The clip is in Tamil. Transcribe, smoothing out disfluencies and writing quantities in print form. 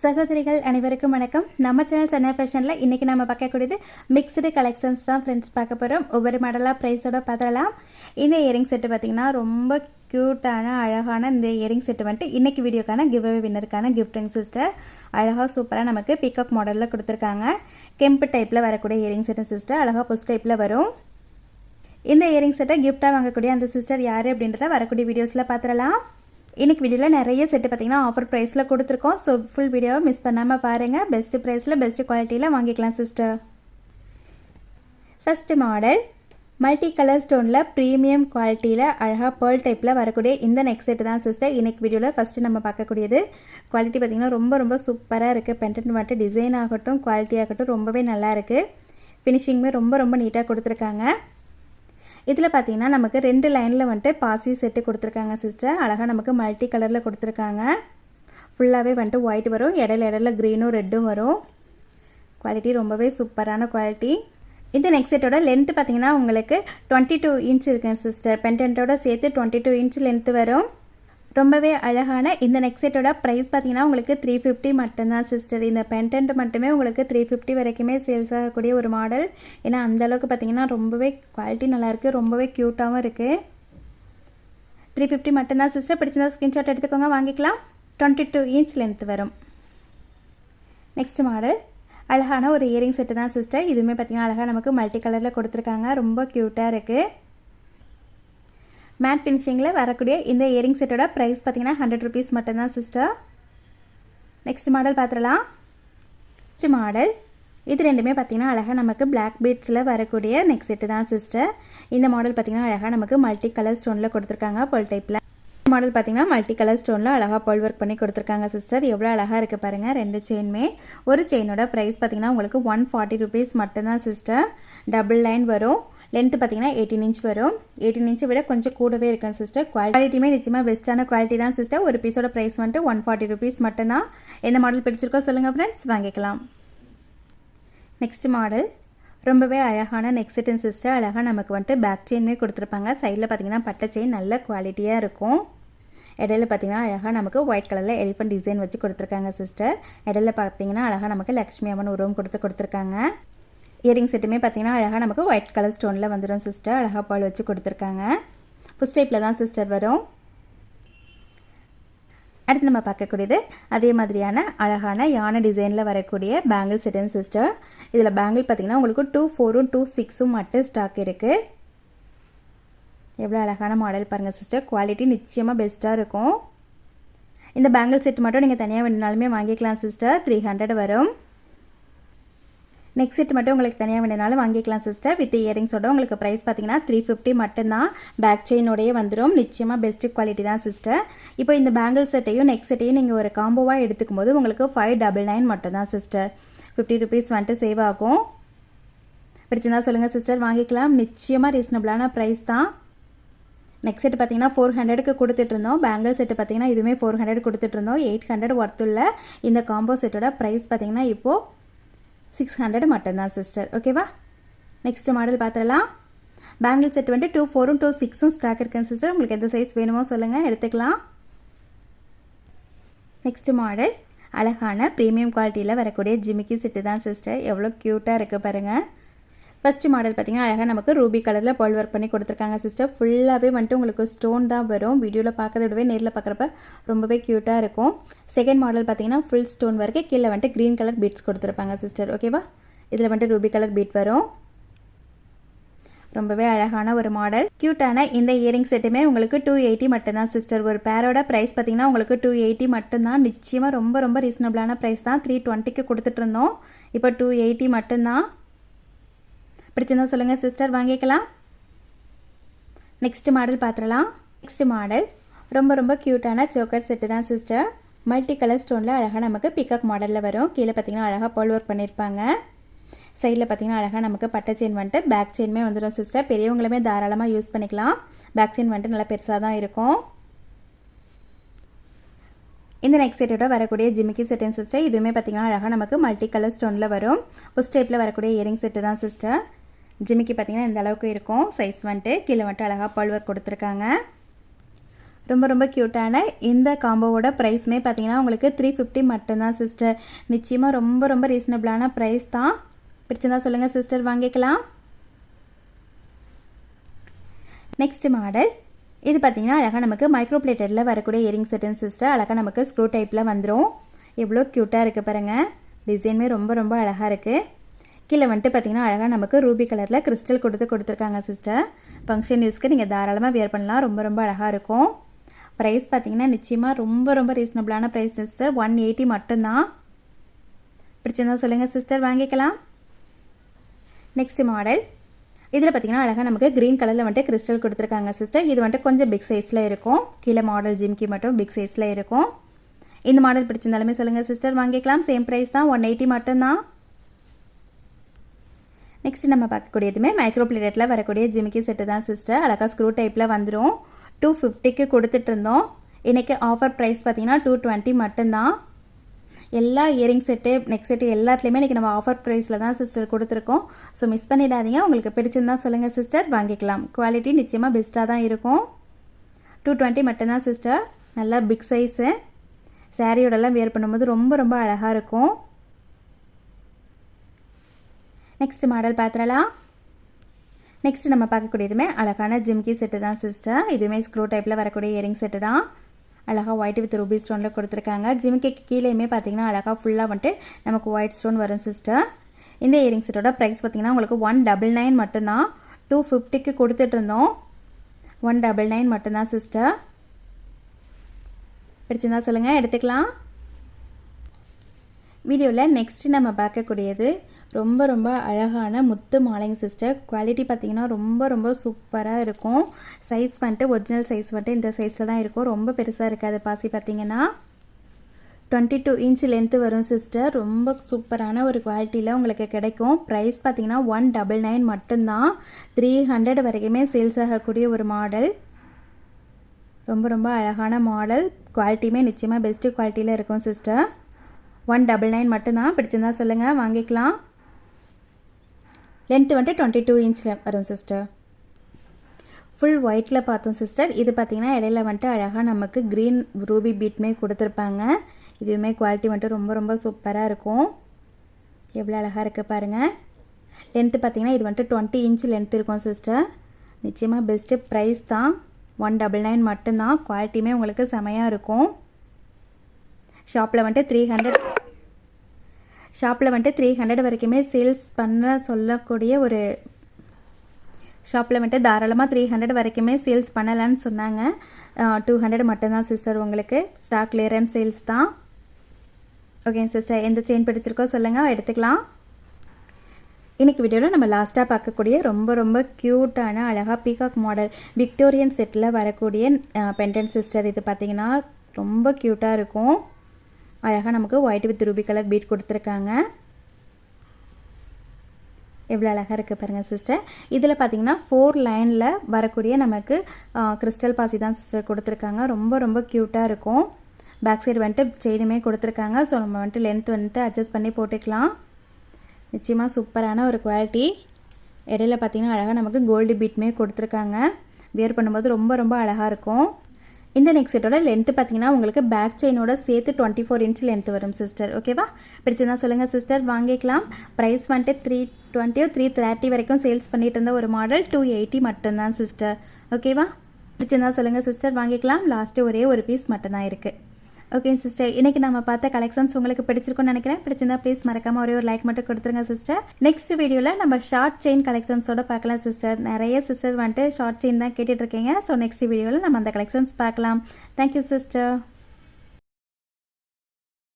சகோதரிகள் அனைவருக்கும் வணக்கம். நம்ம சேனல் சென்னை ஃபேஷனில் இன்றைக்கி நம்ம பார்க்கக்கூடியது மிக்ஸ்டு கலெக்ஷன்ஸ் தான் ஃப்ரெண்ட்ஸ் பார்க்க போகிறோம். ஒவ்வொரு மாடலாக ப்ரைஸோடு பார்த்துடலாம். இந்த இயரிங் செட்டு பார்த்திங்கன்னா ரொம்ப க்யூட்டான அழகான இந்த இயரிங் செட்டு வந்துட்டு இன்றைக்கி வீடியோக்கான கிவ்அவே வின்னருக்கான கிஃப்டிங் சிஸ்டர். அழகாக சூப்பராக நமக்கு பிக்கப் மாடலில் கொடுத்துருக்காங்க. கெம்பு டைப்பில் வரக்கூடிய இயரிங் செட்டு சிஸ்டர். அழகாக புஷ் டைப்பில் வரும். இந்த இயரிங் செட்டை கிஃப்டாக வாங்கக்கூடிய அந்த சிஸ்டர் யார் அப்படின்றத வரக்கூடிய வீடியோஸில் பார்த்துடலாம். இன்றைக்கி வீடியோவில் நிறைய செட்டு பார்த்திங்கன்னா ஆஃபர் ப்ரைஸில் கொடுத்துருக்கோம். ஸோ ஃபுல் வீடியோவை மிஸ் பண்ணாமல் பாருங்கள். பெஸ்ட்டு ப்ரைஸில் பெஸ்ட்டு குவாலிட்டியில் வாங்கிக்கலாம் sister. First model multi colour ஸ்டோனில் ப்ரீமியம் குவாலிட்டியில் அழகாக பேர்ல் டைப்பில் வரக்கூடிய இந்த நெக் செட்டு தான் சிஸ்டர். இன்றைக்கி வீடியோவில் ஃபஸ்ட்டு நம்ம பார்க்கக்கூடியது. குவாலிட்டி பார்த்திங்கன்னா ரொம்ப சூப்பராக இருக்குது. பென்டென்ட் மட்டும் டிசைன் ஆகட்டும் குவாலிட்டி ஆகட்டும் ரொம்பவே நல்லா இருக்குது. ஃபினிஷிங்குமே ரொம்ப நீட்டாக கொடுத்துருக்காங்க. இதில் பார்த்தீங்கன்னா நமக்கு 2 லைனில் வந்துட்டு பாசி செட்டு கொடுத்துருக்காங்க சிஸ்டர். அழகாக நமக்கு மல்டி கலரில் கொடுத்துருக்காங்க. ஃபுல்லாகவே வந்துட்டு ஒயிட் வரும். இடையில க்ரீனும் ரெட்டும் வரும். குவாலிட்டி ரொம்பவே சூப்பரான குவாலிட்டி. இந்த நெக் செட்டோட லென்த்து பார்த்தீங்கன்னா உங்களுக்கு 22 இன்ச் இருக்குங்க சிஸ்டர். பென்டென்ட்டோட சேர்த்து 22 இன்ச் லென்த்து வரும். ரொம்பவே அழகான இந்த நெக் செட்டோட ப்ரைஸ் பார்த்தீங்கன்னா உங்களுக்கு 350 மட்டும்தான் சிஸ்டர். இந்த பென்டென்ட் மட்டுமே உங்களுக்கு 350 வரைக்குமே சேல்ஸ் ஆகக்கூடிய ஒரு மாடல். ஏன்னா அந்தளவுக்கு பார்த்தீங்கன்னா ரொம்பவே குவாலிட்டி நல்லாயிருக்கு. ரொம்பவே க்யூட்டாகவும் இருக்குது. 350 மட்டும்தான் சிஸ்டர். பிடிச்சிருந்தா ஸ்க்ரீன்ஷாட் எடுத்துக்கோங்க, வாங்கிக்கலாம். 22 இன்ச் லென்த் வரும். நெக்ஸ்ட் மாடல் அழகான ஒரு இயரிங் செட்டு தான் சிஸ்டர். இதுவுமே பார்த்தீங்கன்னா அழகாக நமக்கு மல்டி கலரில் கொடுத்துருக்காங்க. ரொம்ப க்யூட்டாக இருக்குது. மேட் ஃபினிஷிங்கில் வரக்கூடிய இந்த இயரிங் செட்டோட ப்ரைஸ் பார்த்திங்கன்னா 100 ருபீஸ் மட்டும்தான் சிஸ்டர். நெக்ஸ்ட் மாடல் பார்த்துடலாம். நெக்ஸ்ட் மாடல் இது ரெண்டுமே பார்த்திங்கன்னா அழகாக நமக்கு பிளாக் பீட்ஸில் வரக்கூடிய நெக் செட்டு தான் சிஸ்டர். இந்த மாடல் பார்த்திங்கன்னா அழகாக நமக்கு மல்டி கலர் ஸ்டோனில் கொடுத்துருக்காங்க. பேர்ல் டைப்பில் மாடல் பார்த்திங்கன்னா மல்டி கலர் ஸ்டோனில் அழகாக பேர்ல் ஒர்க் பண்ணி கொடுத்துருக்காங்க சிஸ்டர். எவ்வளோ அழகாக இருக்குது பாருங்கள். 2 செயினுமே. ஒரு செயினோட ப்ரைஸ் பார்த்திங்கன்னா உங்களுக்கு 140 ருபீஸ் மட்டும்தான் சிஸ்டர். டபுள் லைன் வரும். லென்த்து பார்த்தீங்கன்னா 18 இன்ச் வரும். 18 இன்ச்சை விட கொஞ்சம் கூடவே இருக்கும் சிஸ்டர். குவாலிட்டியுமே நிச்சயமாக பெஸ்ட்டான குவாலிட்டி தான் சிஸ்டர். ஒரு பீஸோட ப்ரைஸ் வந்துட்டு 140 ருபீஸ் மட்டும்தான். எந்த மாடல் பிடிச்சிருக்கோ சொல்லுங்கள் ஃப்ரெண்ட்ஸ், வாங்கிக்கலாம். நெக்ஸ்ட் மாடல் ரொம்பவே அழகான நெக் செட்டு சிஸ்டர். அழகாக நமக்கு வந்துட்டு பேக் செயினுமே கொடுத்துருப்பாங்க. சைடில் பார்த்தீங்கன்னா பட்டை செயின் நல்ல குவாலிட்டியாக இருக்கும். இடையில பார்த்தீங்கன்னா அழகாக நமக்கு ஒயிட் கலரில் எலிஃபண்ட் டிசைன் வச்சு கொடுத்துருக்காங்க சிஸ்டர். இடையில பார்த்தீங்கன்னா அழகாக நமக்கு லக்ஷ்மி அம்மன் உருவம் கொடுத்துருக்காங்க. இயரிங் செட்டுமே பார்த்தீங்கன்னா அழகாக நமக்கு ஒயிட் கலர் ஸ்டோனில் வந்துடும் சிஸ்டர். அழகாக பால் வச்சு கொடுத்துருக்காங்க. புஷ் டைப்பில் தான் சிஸ்டர் வரும். அடுத்து நம்ம பார்க்கக்கூடியது அதே மாதிரியான அழகான யானை டிசைனில் வரக்கூடிய பேங்கிள் செட்டுன்னு சிஸ்டர். இதில் பேங்கிள் பார்த்தீங்கன்னா உங்களுக்கு 2 4 2 6 மட்டும் ஸ்டாக் இருக்குது. எவ்வளோ அழகான மாடல் பாருங்கள் சிஸ்டர். குவாலிட்டி நிச்சயமாக பெஸ்ட்டாக இருக்கும். இந்த பேங்கிள் செட் மட்டும் நீங்கள் தனியாக வேணுனாலுமே வாங்கிக்கலாம் சிஸ்டர். 300 வரும். நெக் செட் மட்டும் உங்களுக்கு தனியாக வேணுனாலும் வாங்கிக்கலாம் சிஸ்டர். வித் இயரிங்ஸோட உங்களுக்கு ப்ரைஸ் பார்த்தீங்கன்னா 350 மட்டும்தான். பேக் செயினோடையே வந்துடும். நிச்சயமாக பெஸ்ட்டு குவாலிட்டி தான் சிஸ்டர். இப்போ இந்த பேங்கிள் செட்டையும் நெக் செட்டையும் நீங்கள் ஒரு காம்போவாக எடுத்துக்கும் போது உங்களுக்கு 599 மட்டும்தான் சிஸ்டர். 50 ருபீஸ் வந்துட்டு சேவ் ஆகும். பிடிச்சிருந்தா சொல்லுங்கள் சிஸ்டர், வாங்கிக்கலாம். நிச்சயமாக ரீசனபிளான ப்ரைஸ் தான். நெக் செட்டு பார்த்தீங்கன்னா 400க்கு கொடுத்துட்ருந்தோம். பேங்கிள் செட்டு பார்த்தீங்கன்னா இதுவுமே 400 கொடுத்துட்ருந்தோம். 800 ஒர்த்துள்ள இந்த காம்போ செட்டோட ப்ரைஸ் பார்த்தீங்கன்னா இப்போது 600 மட்டும்தான் சிஸ்டர். ஓகேவா? நெக்ஸ்ட் மாடல் பார்த்துடலாம். பேங்கிள் செட் வந்து 2 4 2 6 ஸ்டாக் இருக்குங்க சிஸ்டர். உங்களுக்கு எந்த சைஸ் வேணுமோ சொல்லுங்கள், எடுத்துக்கலாம். நெக்ஸ்ட் மாடல் அழகான ப்ரீமியம் குவாலிட்டியில் வரக்கூடிய ஜிமிக்கி செட்டு தான் சிஸ்டர். எவ்வளோ க்யூட்டாக இருக்குது பாருங்கள். ஃபஸ்ட்டு மாடல் பார்த்திங்கன்னா அழகாக நமக்கு ரூபி கலரில் பால் ஒர்க் பண்ணி கொடுத்துருக்காங்க சிஸ்டர். ஃபுல்லாகவே வந்துட்டு உங்களுக்கு ஸ்டோன் தான் வரும். வீடியோவில் பார்க்கறத விடவே நேரில் பார்க்குறப்ப ரொம்பவே க்யூட்டாக இருக்கும். செகண்ட் மாடல் பார்த்திங்கன்னா ஃபுல் ஸ்டோன் வரைக்கும் கீழே வந்துட்டு க்ரீன் கலர் பீட்ஸ் கொடுத்துருப்பாங்க சிஸ்டர். ஓகேவா? இதில் வந்துட்டு ரூபி கலர் பீட் வரும். ரொம்பவே அழகான ஒரு மாடல். க்யூட்டான இந்த இயரிங் செட்டுமே உங்களுக்கு 280 மட்டும்தான் சிஸ்டர். ஒரு பேரோட ப்ரைஸ் பார்த்திங்கன்னா உங்களுக்கு 280 மட்டும்தான். நிச்சயமாக ரொம்ப ரீசனபிளான ப்ரைஸ் தான். 320க்கு கொடுத்துட்ருந்தோம். இப்போ 280 மட்டும்தான். பிடிச்சிருந்தா சொல்லுங்கள் சிஸ்டர், வாங்கிக்கலாம். நெக்ஸ்ட் மாடல் பார்த்துடலாம். நெக்ஸ்ட் மாடல் ரொம்ப க்யூட்டான சோக்கர் செட்டு தான் சிஸ்டர். மல்டி கலர் ஸ்டோனில் அழகாக நமக்கு பிகாக் மாடலில் வரும். கீழே பார்த்தீங்கன்னா அழகாக பால் ஒர்க் பண்ணியிருப்பாங்க. சைடில் பார்த்தீங்கன்னா அழகாக நமக்கு பட்டை செயின் வந்துட்டு பேக் செயினுமே வந்துடும் சிஸ்டர். பெரியவங்களுமே தாராளமாக யூஸ் பண்ணிக்கலாம். பேக் செயின் வந்துட்டு நல்லா பெருசாக தான் இருக்கும். இந்த நெக் செட்டோட வரக்கூடிய ஜிமிக்கி செட்டின் சிஸ்டர். இதுவுமே பார்த்தீங்கன்னா அழகாக நமக்கு மல்டி கலர் ஸ்டோனில் வரும். புஷ் டைப்பில் வரக்கூடிய இயரிங் செட்டு தான் சிஸ்டர். ஜிமிக்கி பார்த்தீங்கன்னா இந்த அளவுக்கு இருக்கும். சைஸ் வந்துட்டு கீழே வந்துட்டு அழகாக பால் ஒர்க் கொடுத்துருக்காங்க. ரொம்ப ரொம்ப க்யூட்டான இந்த காம்போவோட ப்ரைஸுமே பார்த்தீங்கன்னா உங்களுக்கு 350 மட்டும்தான் சிஸ்டர். நிச்சயமாக ரொம்ப ரொம்ப ரீசனபிளான ப்ரைஸ் தான். பிடிச்சிருந்தா சொல்லுங்கள் சிஸ்டர், வாங்கிக்கலாம். நெக்ஸ்ட் மாடல் இது பார்த்தீங்கன்னா அழகாக நமக்கு மைக்ரோ பிளேட்டடில் வரக்கூடிய இயரிங் செட்டுன்னு சிஸ்டர். அழகாக நமக்கு ஸ்க்ரூ டைப்பில் வந்துடும். எவ்வளோ க்யூட்டாக இருக்குது பாருங்கள். டிசைனுமே ரொம்ப ரொம்ப அழகாக இருக்குது. கீழே வந்துட்டு பார்த்தீங்கன்னா அழகாக நமக்கு ரூபி கலரில் கிறிஸ்டல் கொடுத்துருக்காங்க சிஸ்டர். ஃபங்க்ஷன் யூஸ்க்கு நீங்கள் தாராளமாக வியர் பண்ணலாம். ரொம்ப ரொம்ப அழகாக இருக்கும். ப்ரைஸ் பார்த்தீங்கன்னா நிச்சயமாக ரொம்ப ரொம்ப ரீசனபிளான ப்ரைஸ் சிஸ்டர். 180 மட்டும்தான். பிடிச்சிருந்தா சொல்லுங்கள் சிஸ்டர், வாங்கிக்கலாம். நெக்ஸ்ட் மாடல் இதில் பார்த்தீங்கன்னா அழகாக நமக்கு க்ரீன் கலரில் வந்துட்டு கிறிஸ்டல் கொடுத்துருக்காங்க சிஸ்டர். இது வந்துட்டு கொஞ்சம் பிக் சைஸில் இருக்கும். கீழே மாடல் ஜிம்கி மட்டும் பிக் சைஸில் இருக்கும். இந்த மாடல் பிடிச்சிருந்தாலுமே சொல்லுங்கள் சிஸ்டர், வாங்கிக்கலாம். சேம் ப்ரைஸ் தான், 180 மட்டும்தான். நெக்ஸ்ட் நம்ம பார்க்கக்கூடியதுமே மைக்ரோ பிளேட்டடில் வரக்கூடிய ஜிமிக்கி செட்டு தான் சிஸ்டர். அழகாக ஸ்க்ரூ டைப்பில் வந்துடும். 250க்கு கொடுத்துட்டு இருந்தோம். இன்றைக்கி ஆஃபர் ப்ரைஸ் பார்த்தீங்கன்னா 220 மட்டும்தான். எல்லா இயரிங் செட்டு நெக் செட்டு எல்லாத்துலேயுமே இன்றைக்கி நம்ம ஆஃபர் ப்ரைஸில் தான் சிஸ்டர் கொடுத்துருக்கோம். ஸோ மிஸ் பண்ணிடாதீங்க. உங்களுக்கு பிடிச்சிருந்தா சொல்லுங்கள் சிஸ்டர், வாங்கிக்கலாம். குவாலிட்டி நிச்சயமாக பெஸ்ட்டாக தான் இருக்கும். 220 மட்டும்தான் சிஸ்டர். நல்லா பிக் சைஸு. சாரியோடலாம் வியர் பண்ணும்போது ரொம்ப ரொம்ப அழகாக இருக்கும். நெக்ஸ்ட் மாடல் பார்த்துடலாம். நெக்ஸ்ட் நம்ம பார்க்கக்கூடியதுமே அழகான ஜிம்கி செட்டு தான் சிஸ்டர். இதுவுமே ஸ்க்ரூ டைப்பில் வரக்கூடிய இயரிங் செட்டு தான். அழகாக ஒயிட் வித் ரூபி ஸ்டோனில் கொடுத்துருக்காங்க. ஜிமிக்கிக்கு கீழேயுமே பார்த்தீங்கன்னா அழகாக ஃபுல்லாக வந்துட்டு நமக்கு ஒயிட் ஸ்டோன் வரும் சிஸ்டர். இந்த இயரிங் செட்டோட ப்ரைஸ் பார்த்தீங்கன்னா உங்களுக்கு 199 மட்டும்தான். 250க்கு கொடுத்துட்டு இருந்தோம். 199 மட்டும்தான் சிஸ்டர். பிடிச்சிருந்தா சொல்லுங்கள், எடுத்துக்கலாம். வீடியோவில் நெக்ஸ்ட்டு நம்ம பார்க்கக்கூடியது ரொம்ப ரொம்ப அழகான முத்து மாலைங்க சிஸ்டர். குவாலிட்டி பார்த்திங்கன்னா ரொம்ப ரொம்ப சூப்பராக இருக்கும். சைஸ் வந்துட்டு ஒரிஜினல் சைஸ் வந்துட்டு இந்த சைஸில் தான் இருக்கும். ரொம்ப பெருசாக இருக்காது. பாசி பார்த்திங்கன்னா 22 இன்ச் லென்த்து வரும் சிஸ்டர். ரொம்ப சூப்பரான ஒரு குவாலிட்டியில் உங்களுக்கு கிடைக்கும். ப்ரைஸ் பார்த்திங்கன்னா 199 மட்டும்தான். 300 வரைக்குமே சேல்ஸ் ஆகக்கூடிய ஒரு மாடல். ரொம்ப ரொம்ப அழகான மாடல். குவாலிட்டியுமே நிச்சயமாக பெஸ்ட்டு குவாலிட்டியில் இருக்கும் சிஸ்டர். 199 மட்டும்தான். பிடிச்சிருந்தா சொல்லுங்கள், வாங்கிக்கலாம். லென்த்து வந்துட்டு 22 இன்ச்சில் வரும் சிஸ்டர். ஃபுல் ஒயிட்டில் பார்த்தோம் சிஸ்டர். இது பார்த்திங்கன்னா இடையில வந்துட்டு அழகாக நமக்கு க்ரீன் ரூபி பீட்மே கொடுத்துருப்பாங்க. இதுவுமே குவாலிட்டி வந்துட்டு ரொம்ப ரொம்ப சூப்பராக இருக்கும். எவ்வளோ அழகாக இருக்குது பாருங்கள். லென்த்து பார்த்திங்கன்னா இது வந்துட்டு 20 இன்ச் லென்த் இருக்கும் சிஸ்டர். நிச்சயமாக பெஸ்ட்டு ப்ரைஸ் தான். 199 மட்டும்தான். குவாலிட்டியுமே உங்களுக்கு செமையாக இருக்கும். ஷாப்பில் வந்துட்டு 300 வரைக்குமே சேல்ஸ் பண்ண சொல்லக்கூடிய ஒரு ஷாப்பில் வந்துட்டு தாராளமாக 300 வரைக்குமே சேல்ஸ் பண்ணலான்னு சொன்னாங்க. 200 மட்டும்தான் சிஸ்டர். உங்களுக்கு ஸ்டாக் கிளியரன்ஸ் சேல்ஸ் தான். ஓகே சிஸ்டர், எந்த செயின் பிடிச்சிருக்கோ சொல்லுங்கள், எடுத்துக்கலாம். இன்றைக்கி வீடியோவில் நம்ம லாஸ்ட்டாக பார்க்கக்கூடிய ரொம்ப ரொம்ப க்யூட்டான அழகாக பீகாக் மாடல் விக்டோரியன் செட்டில் வரக்கூடிய பெண்டன்ட் சிஸ்டர். இது பார்த்திங்கன்னா ரொம்ப க்யூட்டாக இருக்கும். அழகாக நமக்கு white with Ruby colour beat கொடுத்துருக்காங்க. எவ்வளோ அழகாக இருக்குது பாருங்கள் சிஸ்டர். இதில் பார்த்தீங்கன்னா 4 லைனில் வரக்கூடிய நமக்கு கிறிஸ்டல் பாசி தான் சிஸ்டர் கொடுத்துருக்காங்க. ரொம்ப ரொம்ப க்யூட்டாக இருக்கும். பேக் சைடு வந்துட்டு செயினுமே கொடுத்துருக்காங்க. ஸோ நம்ம வந்துட்டு லென்த் வந்துட்டு அட்ஜஸ்ட் பண்ணி போட்டுக்கலாம். நிச்சயமாக சூப்பரான ஒரு குவாலிட்டி. இடையில பார்த்திங்கன்னா அழகாக நமக்கு கோல்டு பீட்மே கொடுத்துருக்காங்க. வியர் பண்ணும்போது ரொம்ப ரொம்ப அழகாக இருக்கும். இந்த நெக் செட்டோட லென்த்து பார்த்தீங்கன்னா உங்களுக்கு பேக் செயினோட சேர்த்து 24 இன்ச் லென்த் வரும் சிஸ்டர். ஓகேவா? பிடிச்சிருந்தா சொல்லுங்கள் சிஸ்டர், வாங்கிக்கலாம். ப்ரைஸ் வந்துட்டு 320 330 வரைக்கும் சேல்ஸ் பண்ணிட்டு இருந்த ஒரு மாடல் 280 மட்டும்தான் சிஸ்டர். ஓகேவா? பிடிச்சிருந்தா சொல்லுங்கள் சிஸ்டர், வாங்கிக்கலாம். லாஸ்ட்டு ஒரே ஒரு பீஸ் மட்டும்தான் இருக்குது. ஓகே சிஸ்டர், இன்றைக்கி நம்ம பார்த்த கலெக்ஷன்ஸ் உங்களுக்கு பிடிச்சிருக்குன்னு நினைக்கிறேன். பிடிச்சிருந்தா ப்ளீஸ் மறக்காமல் ஒரே ஒரு லைக் மட்டும் கொடுத்துருங்க சிஸ்டர். நெக்ஸ்ட் வீடியோவில் நம்ம ஷார்ட் செயின் கலெக்ஷன்ஸோட பார்க்கலாம் சிஸ்டர். நிறைய சிஸ்டர் வந்துட்டு ஷார்ட் செயின் தான் கேட்டுட்ருக்கீங்க. ஸோ நெக்ஸ்ட் வீடியோவில் நம்ம அந்த கலெக்ஷன்ஸ் பார்க்கலாம். Thank you sister.